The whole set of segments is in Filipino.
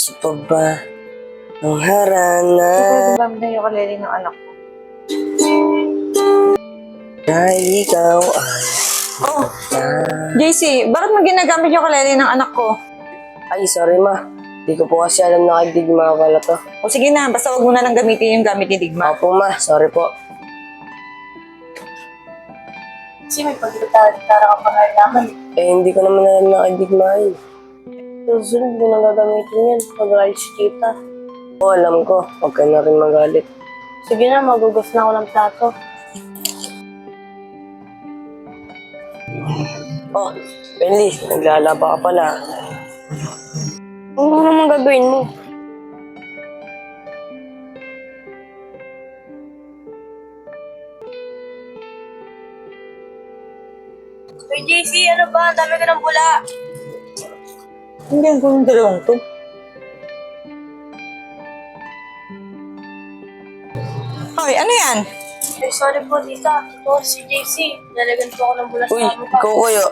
Gusto pa ba ang harana Ito ba na yung kaleli ng anak ko? na ikaw ay Oh, JC, bakit mo ginagamit yung kaleli ng anak ko? Ay, sorry ma. Di ko po kasi alam na kadigma pala to. O sige na, basta wag mo na lang gamitin yung gamit ni Digma. Opo ma, sorry po. Kasi may pagkitara ka pa naman. Hindi ko naman alam na kadigma yun. Susunod ko na gagamitin yan pag alis si tita. Oo, alam ko. Huwag ka na rin magalit. Sige na, magugas na ako ng plato. Oh, Benly, naglalaba ka pala. Ano naman gagawin mo? Uy, JC, ano ba? Ang dami ko ng bula. Hindi ang gawin dalawang to. Hoy, ano yan? Ay, sorry po, tita. Ito si JC. Nalagan po ako ng bula Uy, sa mukha. ikaw kuya.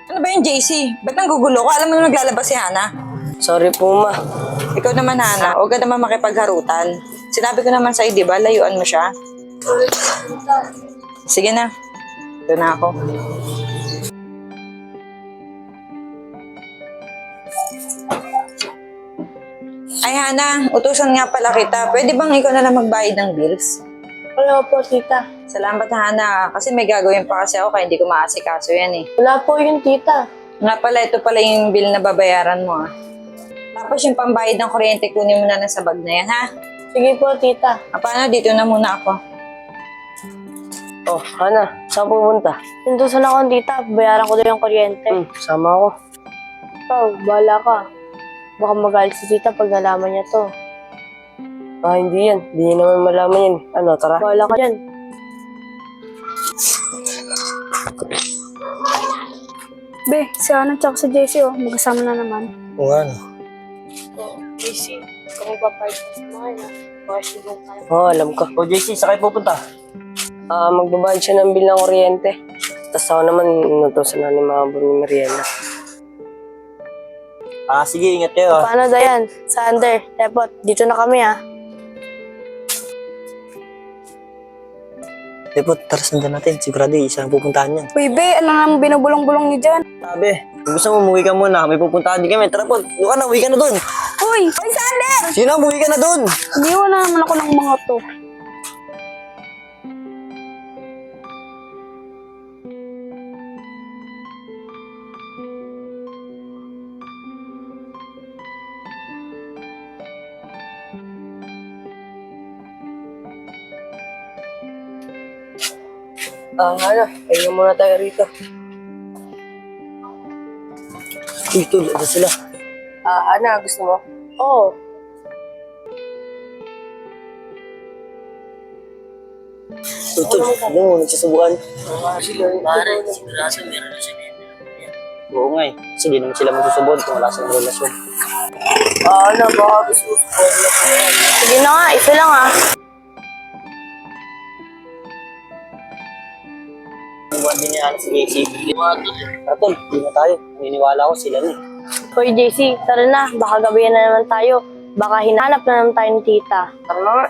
Ano ba yung JC? Ba't nanggugulo ko? Alam mo na naglalabas si Hana. Sorry po ma. Ikaw naman, Hana. Huwag ka naman makipagharutan. Sinabi ko naman sa'yo, di ba? Layuan mo siya. Sorry po, tita. Sige na. Ito na ako. Ay, Hana. Utusan nga pala kita. Pwede bang ikaw na lang magbayad ng bills? Wala po, tita. Salamat, Hana. Kasi may gagawin pa kasi ako kaya hindi ko maasikaso yan eh. Wala po yun, tita. Nga pala, ito pala yung bill na babayaran mo ah. Tapos yung pambayad ng kuryente, kunin mo na lang sa bag na yan ha. Sige po, tita. Paano? Dito na muna ako. Oh, Hana, saan pumunta? Sindusan ako, tita. Bayaran ko daw yung kuryente. Sama ako. Ikaw, bahala ka. Baka magalit si tita pag nalaman niya to. Hindi yan. Hindi niya naman malaman yan. Ano, tara. Bahala ka dyan. Be, si Ana tsaka si JC magkasama na naman. Oo nga, no. JC, kung magpapayos na sa mga yun, baka sibong tayo. Oo, alam ko. O JC, saan kayo pupunta? Magbabayad siya ng bill ng kuryente. Tapos ako naman, inutosan na ni mga bro ni Mariela. Sige, ingat kayo. Paano, Dayan? Sander, Tepot, dito na kami Tepot, tara sundan natin. Sigurado isa ang pupuntahan yan. Uy, Be, ano naman binubulong-bulong niyo dyan? Sabi, kung gusto mo, umuwi ka muna. May pupuntahan din kami. Tara po, doon ka na, uwi ka na doon. Uy, Sander! Sino, umuwi ka na doon. Hindi na naman ako ng mga to. Hana, pahinga muna tayo rito. Uy, tol, ano sila? Hana, gusto mo? Oo. Tol, ano mo, nagsasubukan? Pare, sigurado meron na siya. Oo nga eh. Kasi di naman sila magsusubod kung wala silang relasyon. Hana, baka gusto mo. Sige na nga, isa lang Iwan din niya si JC. Tara tol, di na tayo. Naniniwala ko sila na eh. Hoy, JC, tara na. Baka gabihan na naman tayo. Baka hinanap na naman tayo ni tita. Tara na nga.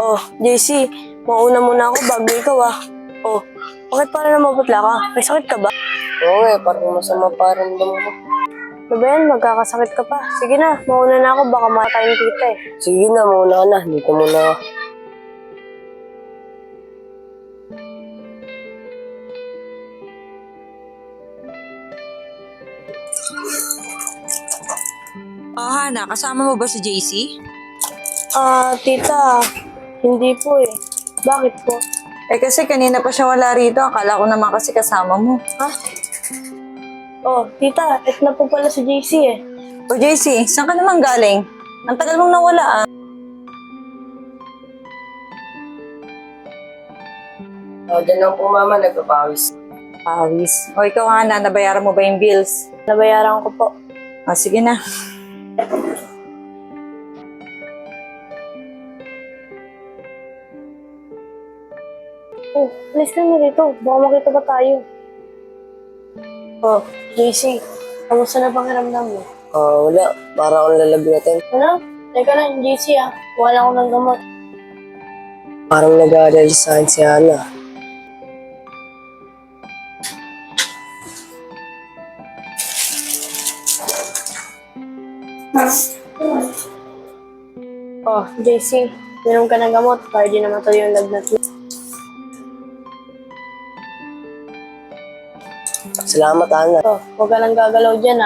Oh, JC, mauna muna ako bago ikaw Oh, bakit para na maputla ka? May sakit ka ba? Oo nga, parang masama parang mo. Ano ba yan? Magkakasakit ka pa. Sige na, mauna na ako. Baka matay ni tita Sige na, mauna ka na. Dito muna ako. Oh, Hana, kasama mo ba si JC? Tita, hindi po Bakit po? Eh kasi kanina pa siya wala rito. Akala ko naman kasi kasama mo. Oh, tita, ito na po pala si JC O JC, saan ka naman galing? Ang tagal mong nawala ah. Diyan lang po mama, nagpapawis. Pawis. O ikaw Hana, nabayaran mo ba yung bills? Nabayaran ko po. Sige na. Oh, alis ka na rito. Baka makita pa tayo. Oh, JC, Kamusta na pakiramdam mo? Wala. Para akong lalagnatan. Ano? Teka lang, JC Wala ko ng gamot. Parang nag-aalala sa akin si Hana. Oh, JC, minom ka ng gamot para di na matuloy yung lagnat mo. Salamat, Hana. Oh, huwag ka nang gagalaw dyan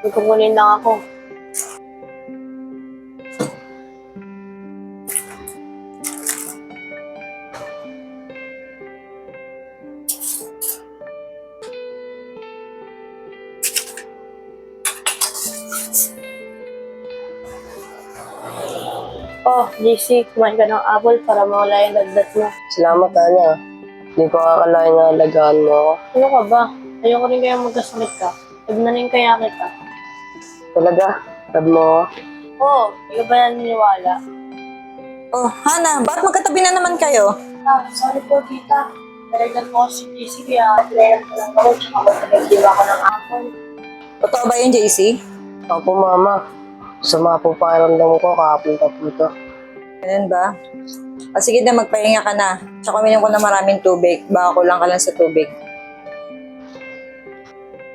Magkukunin lang ako. Oh, JC, kumain ka ng apple para mawala yung lagnat mo. Salamat, Hana. Hindi ko akalain na alagaan mo ako. Ano ka ba? Ayoko rin kaya magkasakit ka. Tignanin kaya kita. Talaga? Love mo ako? Oo, hindi ka ba naniniwala? Oh, Hana, bakit magkatabi na naman kayo? Sorry po, tita. Nalagyan ko si JC kaya pinayang ko lang ako tsaka magkakagdiwa ko ng apple. Totoo ba yun, JC? Opo, Mama. Sama po pakiramdam ko kahapon pa po ito. Ganun ba? Sige na, magpahinga ka na. Tsaka uminom ko na maraming tubig. Baka kulang ka lang sa tubig.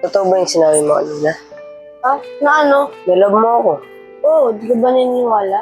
Totoo ba yung sinabi mo kanina? Na ano? Nilove mo ako. Oo, di ka ba naniniwala?